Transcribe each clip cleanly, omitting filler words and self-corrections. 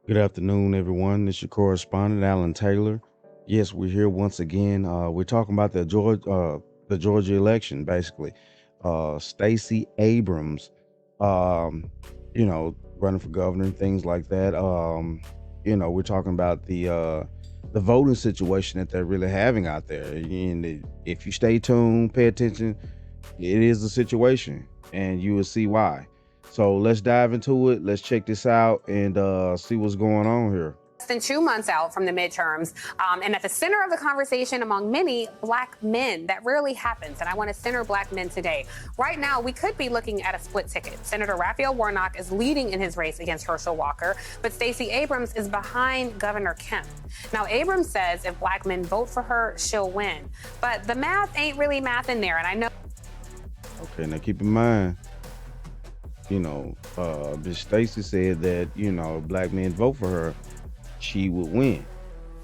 Good afternoon, everyone. This is your correspondent, Alan Taylor. Yes, we're here once again. We're talking about the Georgia election, basically. Stacey Abrams, running for governor and things like that. We're talking about the voting situation that they're really having out there. And if you stay tuned, pay attention, it is a situation, and you will see why. So let's dive into it. Let's check this out and see what's going on here. Less than 2 months out from the midterms, and at the center of the conversation among many, Black men. That rarely happens, and I want to center Black men today. Right now, we could be looking at a split ticket. Senator Raphael Warnock is leading in his race against Herschel Walker, but Stacey Abrams is behind Governor Kemp. Now, Abrams says if Black men vote for her, she'll win. But the math ain't really math in there, and I know. Okay, now keep in mind, Miss Stacey said that, Black men vote for her, she would win.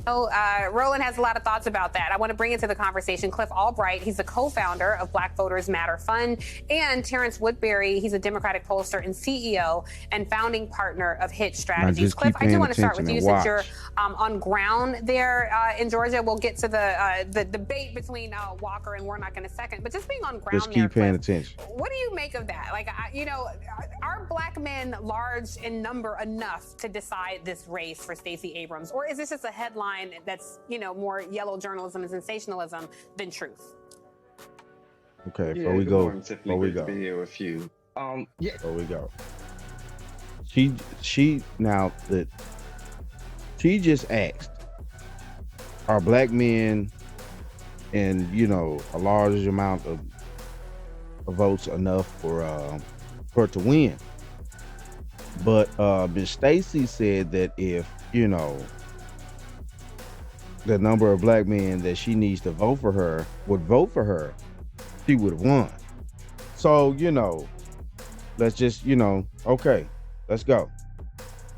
Roland has a lot of thoughts about that. I want to bring into the conversation Cliff Albright. He's the co-founder of Black Voters Matter Fund, and Terrence Woodbury. He's a Democratic pollster and CEO and founding partner of Hitch Strategies. Cliff, I do want to start with you since you're on ground there in Georgia. We'll get to the debate between Walker and Warnock in a second, but just being on ground, just keep paying attention. What do you make of that? Like, are Black men large in number enough to decide this race for Stacey Abrams, or is this just a headline that's more yellow journalism and sensationalism than truth? Okay, before we go, before we go, be here with you. Before we go, she just asked, are Black men and a large amount of votes enough for her to win? But Ms. Stacey said that if the number of Black men that she needs to vote for her would vote for her, she would have won. So, let's just, okay, let's go.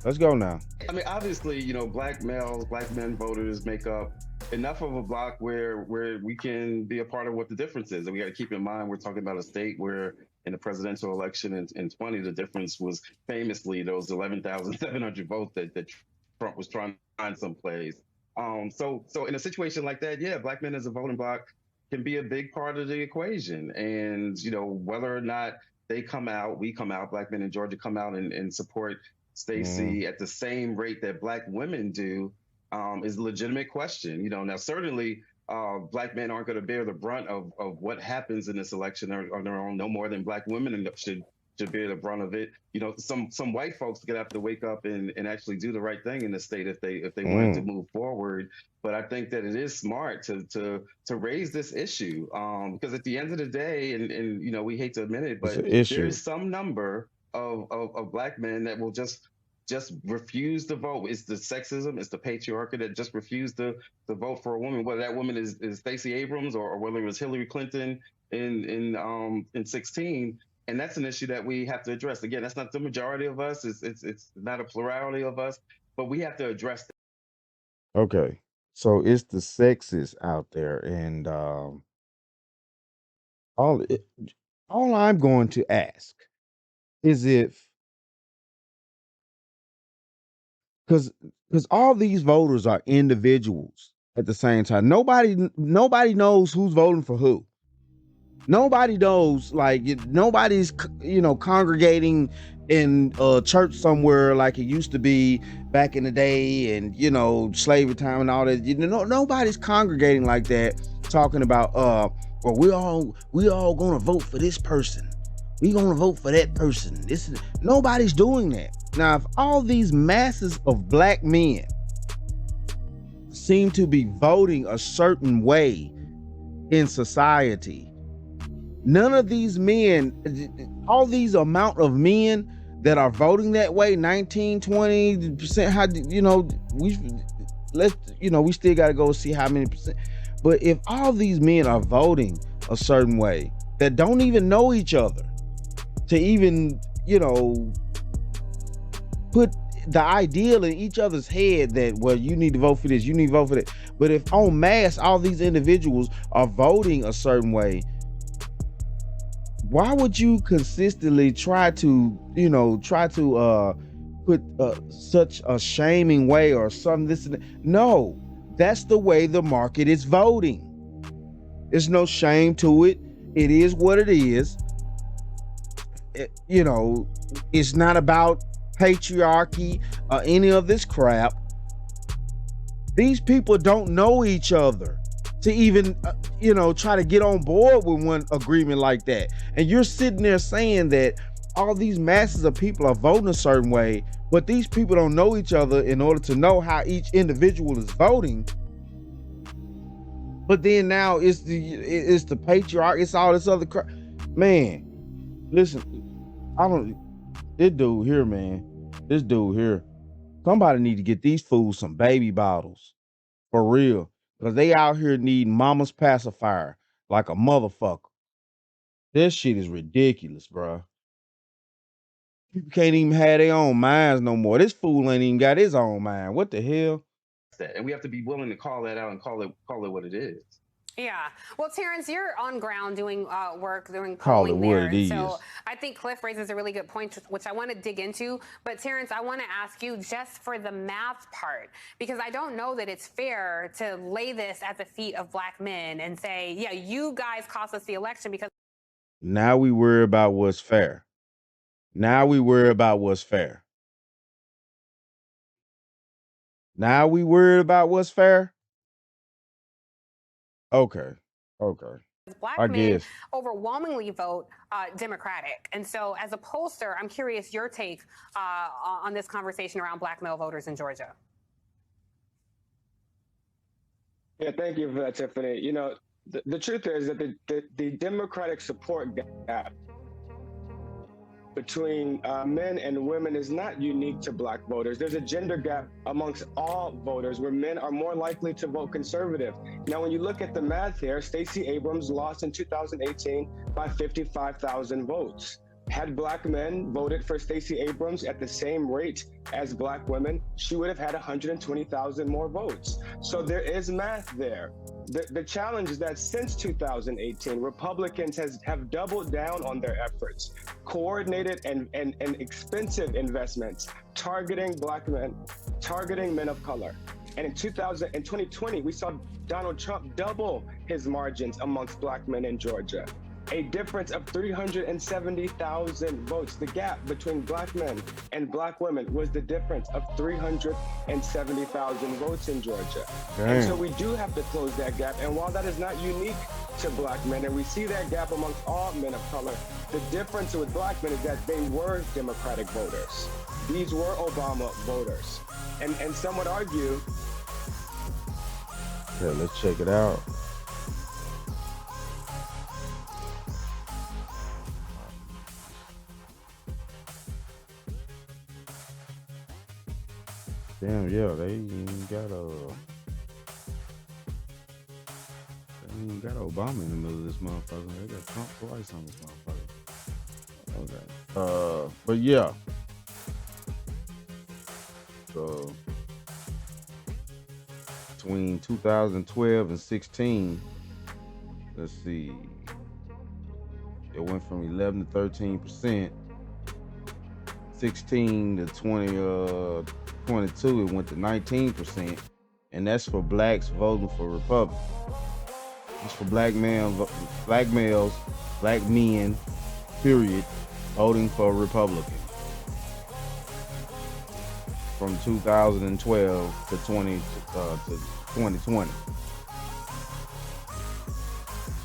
Let's go now. I mean, obviously, Black males, Black men voters make up enough of a block where we can be a part of what the difference is. And we got to keep in mind, we're talking about a state where in the presidential election in 20, the difference was famously those 11,700 votes that Trump was trying to find someplace. So in a situation like that, yeah, Black men as a voting bloc can be a big part of the equation. And, whether or not they come out, we come out, Black men in Georgia come out and support Stacey at the same rate that Black women do is a legitimate question. Now certainly Black men aren't going to bear the brunt of what happens in this election on their own, no more than Black women should bear the brunt of it. Some white folks get have to wake up and actually do the right thing in the state if they wanted to move forward. But I think that it is smart to raise this issue because at the end of the day, and we hate to admit it, but there is some number of Black men that will just refuse to vote. It's the sexism, it's the patriarchy that just refuse to vote for a woman, whether that woman is Stacey Abrams or whether it was Hillary Clinton in 16. And that's an issue that we have to address. Again, that's not the majority of us. It's not a plurality of us, but we have to address that. Okay, so it's the sexists out there, and all I'm going to ask is because all these voters are individuals at the same time. Nobody knows who's voting for who. Nobody knows, nobody's, congregating in a church somewhere like it used to be back in the day and, slavery time and all that. Nobody's congregating like that, talking about, well, we all gonna vote for this person. We gonna vote for that person. Nobody's doing that. Now, if all these masses of Black men seem to be voting a certain way in society, none of these men, all these amount of men that are voting that way, 19, 20%, we still got to go see how many percent. But if all these men are voting a certain way that don't even know each other to even, put the ideal in each other's head that, well, you need to vote for this, you need to vote for that. But if en masse, all these individuals are voting a certain way, why would you consistently try to put such a shaming way or something. This and that. No, that's the way the market is voting. There's no shame to it. It is what it is. It's not about patriarchy or any of this crap. These people don't know each other to even, try to get on board with one agreement like that. And you're sitting there saying that all these masses of people are voting a certain way, but these people don't know each other in order to know how each individual is voting. But then now it's the patriarch, it's all this other crap. Man, listen, this dude here, somebody need to get these fools some baby bottles. For real. Because they out here need mama's pacifier like a motherfucker. This shit is ridiculous, bro. People can't even have their own minds no more. This fool ain't even got his own mind. What the hell? And we have to be willing to call that out and call it what it is. Yeah. Well, Terrence, you're on ground doing work, doing Call it polling what there. it is. So I think Cliff raises a really good point, which I want to dig into. But Terrence, I want to ask you just for the math part, because I don't know that it's fair to lay this at the feet of black men and say, yeah, you guys cost us the election because. Now we worry about what's fair. Now we worry about what's fair. Now we worried about what's fair? Okay. Black I men guess. overwhelmingly vote Democratic. And so as a pollster, I'm curious your take on this conversation around black male voters in Georgia. Yeah, thank you for that, Tiffany. The truth is that the Democratic support gap between men and women is not unique to black voters. There's a gender gap amongst all voters where men are more likely to vote conservative. Now, when you look at the math here, Stacey Abrams lost in 2018 by 55,000 votes. Had black men voted for Stacey Abrams at the same rate as black women, she would have had 120,000 more votes. So there is math there. The challenge is that since 2018, Republicans have doubled down on their efforts, coordinated and expensive investments, targeting black men, targeting men of color. And in 2020, we saw Donald Trump double his margins amongst black men in Georgia. A difference of 370,000 votes. The gap between black men and black women was the difference of 370,000 votes in Georgia. Damn. And so we do have to close that gap. And while that is not unique to black men, and we see that gap amongst all men of color, the difference with black men is that they were Democratic voters. These were Obama voters. And some would argue. Okay, let's check it out. Damn, yeah, they ain't got Obama in the middle of this motherfucker. They got Trump twice on this motherfucker. Okay. But yeah. So between 2012 and 16, let's see, it went from 11 to 13%. 16 to 2022, it went to 19%, and that's for blacks voting for Republican. It's for black males, black men, period, voting for Republican. From 2012 to 2020.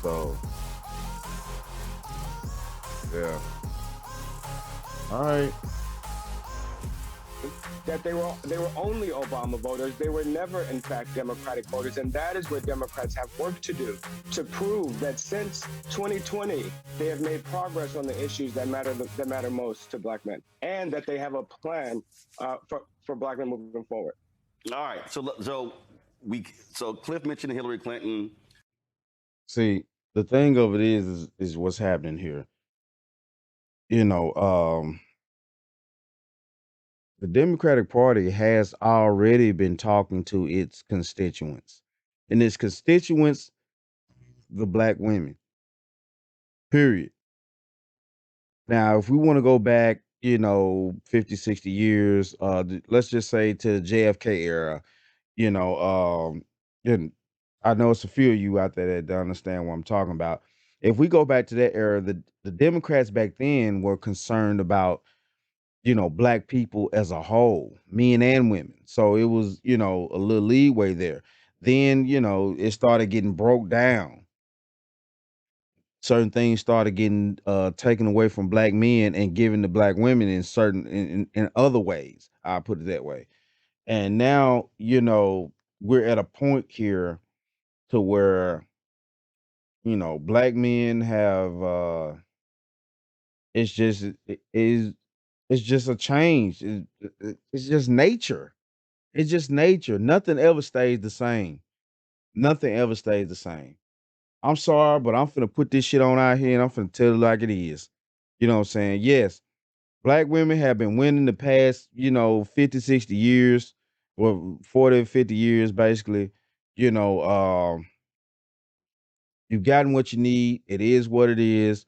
So, yeah. All right. That they were only Obama voters. They were never, in fact, Democratic voters. And that is where Democrats have work to do to prove that since 2020, they have made progress on the issues that matter most to black men, and that they have a plan for black men moving forward. All right. So Cliff mentioned Hillary Clinton. See, the thing of it is what's happening here. The Democratic Party has already been talking to its constituents, and its constituents, the black women, period. Now, if we want to go back 50, 60 years, let's just say to the JFK era, you know, and I know it's a few of you out there that don't understand what I'm talking about. If we go back to that era, the Democrats back then were concerned about, black people as a whole, men and women. So it was, a little leeway there. Then, it started getting broke down. Certain things started getting taken away from black men and given to black women in certain in other ways. I'll put it that way. And now, we're at a point here to where, black men have it's just it is it's just a change. It's just nature. It's just nature. Nothing ever stays the same. Nothing ever stays the same. I'm sorry, but I'm finna put this shit on out here and I'm finna tell it like it is. You know what I'm saying? Yes, black women have been winning the past, 50, 60 years, or 40, 50 years, basically. You know, you've gotten what you need. It is what it is.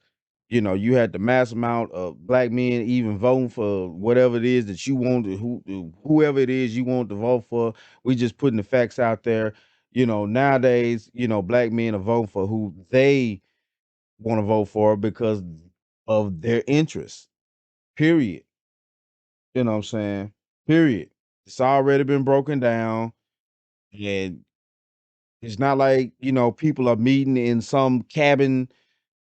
You had the mass amount of black men even voting for whatever it is that you want to, whoever it is you want to vote for. We just putting the facts out there. Nowadays, black men are voting for who they want to vote for because of their interests. Period. You know what I'm saying? Period. It's already been broken down. And it's not like, people are meeting in some cabin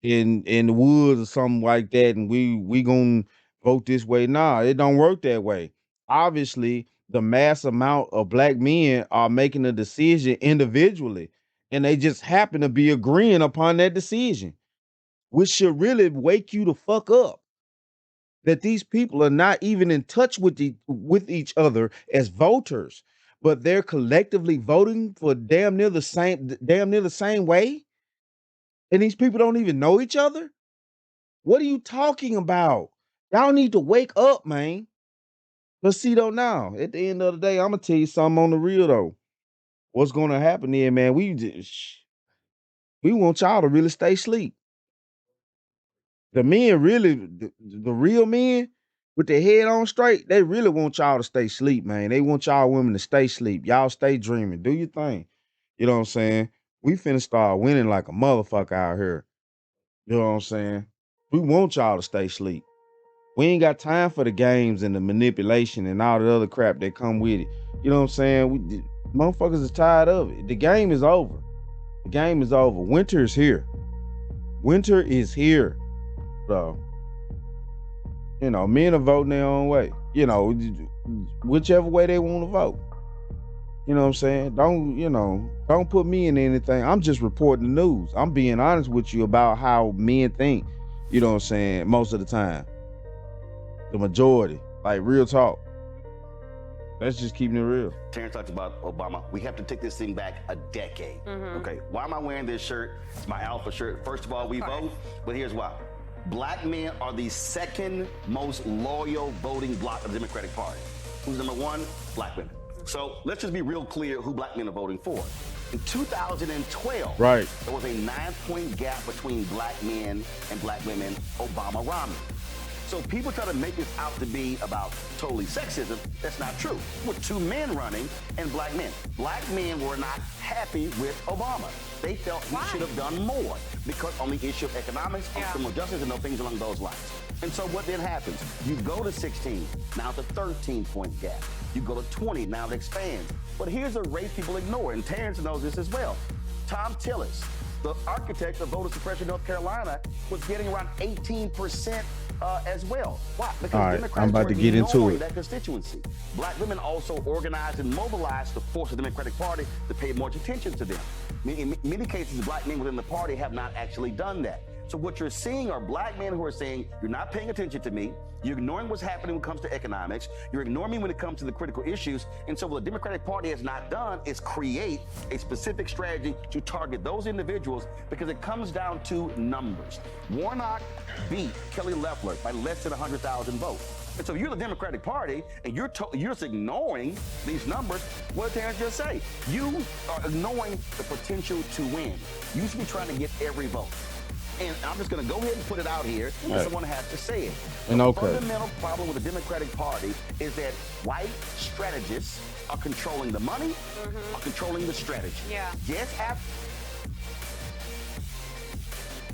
in the woods or something like that, and we gonna vote this way. Nah, it don't work that way. Obviously, the mass amount of black men are making a decision individually, and they just happen to be agreeing upon that decision, which should really wake you the fuck up. That these people are not even in touch with each other as voters, but they're collectively voting for damn near the same way, and these people don't even know each other. What are you talking about? Y'all need to wake up, man. But see though, now at the end of the day, I'm gonna tell you something on the real though. What's gonna happen there, man? We want y'all to really stay asleep. The men really, the real men with their head on straight, they really want y'all to stay asleep, man. They want y'all women to stay asleep. Y'all stay dreaming. Do your thing. You know what I'm saying? We finna start winning like a motherfucker out here. You know what I'm saying? We want y'all to stay asleep. We ain't got time for the games and the manipulation and all the other crap that come with it. You know what I'm saying? Motherfuckers is tired of it. The game is over. The game is over. Winter is here. Winter is here. So, men are voting their own way. Whichever way they want to vote. You know what I'm saying? Don't put me in anything. I'm just reporting the news. I'm being honest with you about how men think. You know what I'm saying? Most of the time. The majority. Like, real talk. Let's just keep it real. Terrence talked about Obama. We have to take this thing back a decade. Okay, why am I wearing this shirt? It's my Alpha shirt. First of all, we vote, but here's why. Black men are the second most loyal voting bloc of the Democratic Party. Who's number one? Black women. So let's just be real clear who black men are voting for. In 2012, right, there was a 9-point gap between black men and black women, Obama-Romney. So people try to make this out to be about totally sexism. That's not true. With two men running and black men. Black men were not happy with Obama. They felt he should have done more because on the issue of economics, on criminal justice, and things along those lines. And so what then happens? You go to 16, now it's a 13-point gap. You go to 20, now it expands. But here's a race people ignore, and Terrence knows this as well. Tom Tillis, the architect of voter suppression in North Carolina, was getting around 18% as well. Why? Because Democrats I'm about to get into it. That constituency. Black women also organized and mobilized to force the Democratic Party to pay more attention to them. In many cases, black men within the party have not actually done that. So what you're seeing are black men who are saying, you're not paying attention to me, you're ignoring what's happening when it comes to economics, you're ignoring me when it comes to the critical issues, and so what the Democratic Party has not done is create a specific strategy to target those individuals because it comes down to numbers. Warnock beat Kelly Loeffler by less than 100,000 votes. And so you're the Democratic Party, and you're just ignoring these numbers. What did Terrence just say? You are ignoring the potential to win. You should be trying to get every vote. And I'm just going to go ahead and put it out here, and Right. someone has to say it. And The okay. fundamental problem with the Democratic Party is that white strategists are controlling the money, are controlling the strategy. Yeah. Yes,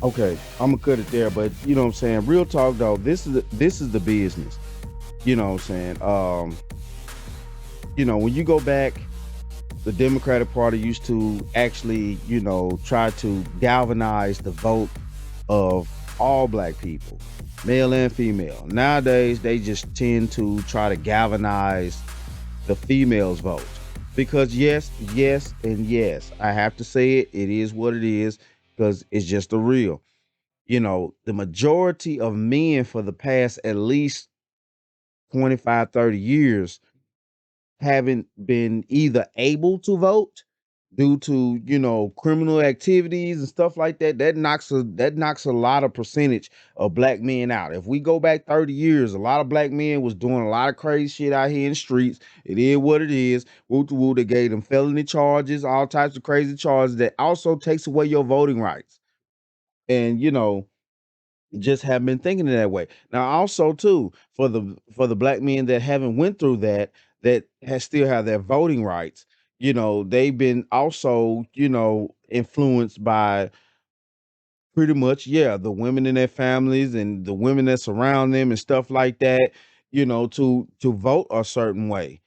Okay, I'm gonna cut it there, but you know what I'm saying. Real talk, though. This is the business. You know what I'm saying. You know, when you go back, the Democratic Party used to actually, you know, try to galvanize the vote of all black people, male and female. Nowadays, they just tend to try to galvanize the females' vote because yes, and yes. I have to say it. It is what it is because it's just the real. You know, the majority of men for the past at least 25, 30 years haven't been either able to vote due to, you know, criminal activities and stuff like that. That knocks a lot of percentage of black men out. If we go back 30 years, a lot of black men was doing a lot of crazy shit out here in the streets. It is what it is. Woo to woo, they gave them felony charges, all types of crazy charges that also takes away your voting rights. And, you know, just have been thinking that way. Now, also too, for the black men that haven't went through that has still have their voting rights, you know, they've been also, you know, influenced by pretty much, yeah, the women in their families and the women that surround them and stuff like that, you know, to vote a certain way.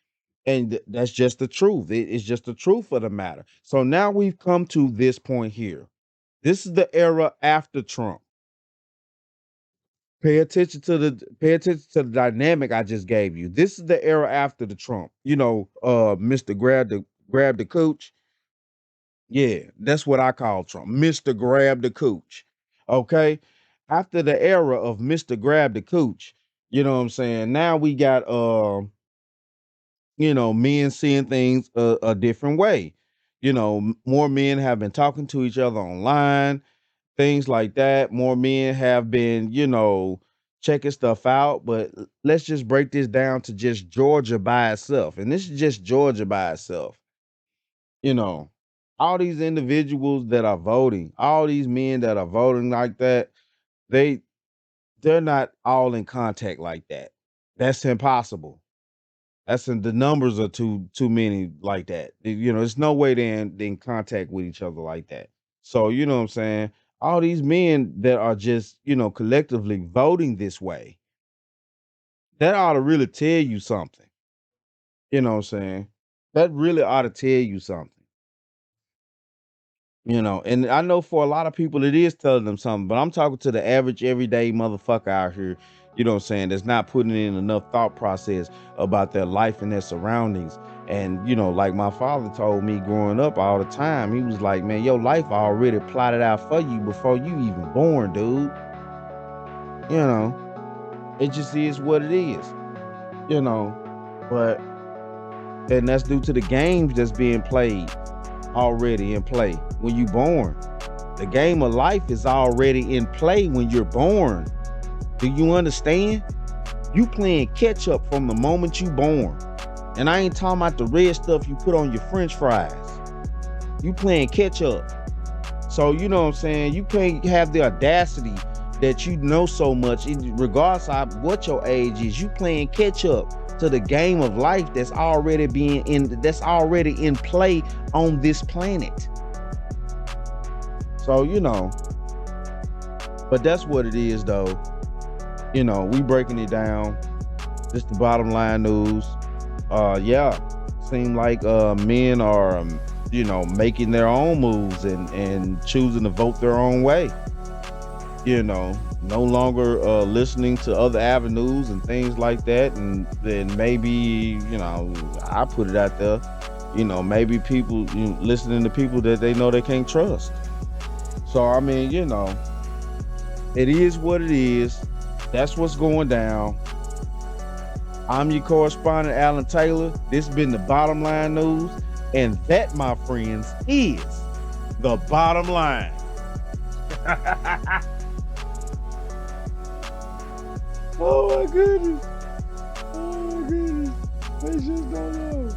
And that's just the truth. It's just the truth of the matter. So now we've come to this point here. This is the era after Trump. Pay attention to the dynamic I just gave you. This is the era after the Trump. You know, Mr. Grab the Cooch. Yeah, that's what I call Trump. Mr. Grab the Cooch. Okay? After the era of Mr. Grab the Cooch, you know what I'm saying? Now we got you know, men seeing things a different way. You know, more men have been talking to each other online, things like that. More men have been, you know, checking stuff out. But let's just break this down to just Georgia by itself. And this is just Georgia by itself. You know, all these individuals that are voting, all these men that are voting like that, they're not all in contact like that. That's impossible. The numbers are too many like that. You know, there's no way they're in contact with each other like that. So, you know what I'm saying? All these men that are just, you know, collectively voting this way, that ought to really tell you something. You know what I'm saying? That really ought to tell you something. You know, and I know for a lot of people it is telling them something, but I'm talking to the average everyday motherfucker out here, you know what I'm saying, that's not putting in enough thought process about their life and their surroundings. And, you know, like my father told me growing up all the time, he was like, man, your life already plotted out for you before you even born, dude. You know, it just is what it is, you know, and that's due to the games that's being played already in play when you born. The game of life is already in play when you're born. Do you understand? You playing catch up from the moment you born. And I ain't talking about the red stuff you put on your french fries. You playing catch up. So you know what I'm saying? You can't have the audacity that you know so much, regardless of what your age is. You playing catch up to the game of life that's already in play on this planet. So, you know, but that's what it is though. You know, we breaking it down. Just the bottom line news. Yeah, seem like men are, you know, making their own moves and choosing to vote their own way. You know, no longer listening to other avenues and things like that. And then maybe, you know, I put it out there, you know, maybe people listening to people that they know they can't trust. So, I mean, you know, it is what it is. That's what's going down. I'm your correspondent, Alan Taylor. This has been the Bottom Line News. And that, my friends, is the bottom line. Oh my goodness. I just don't know.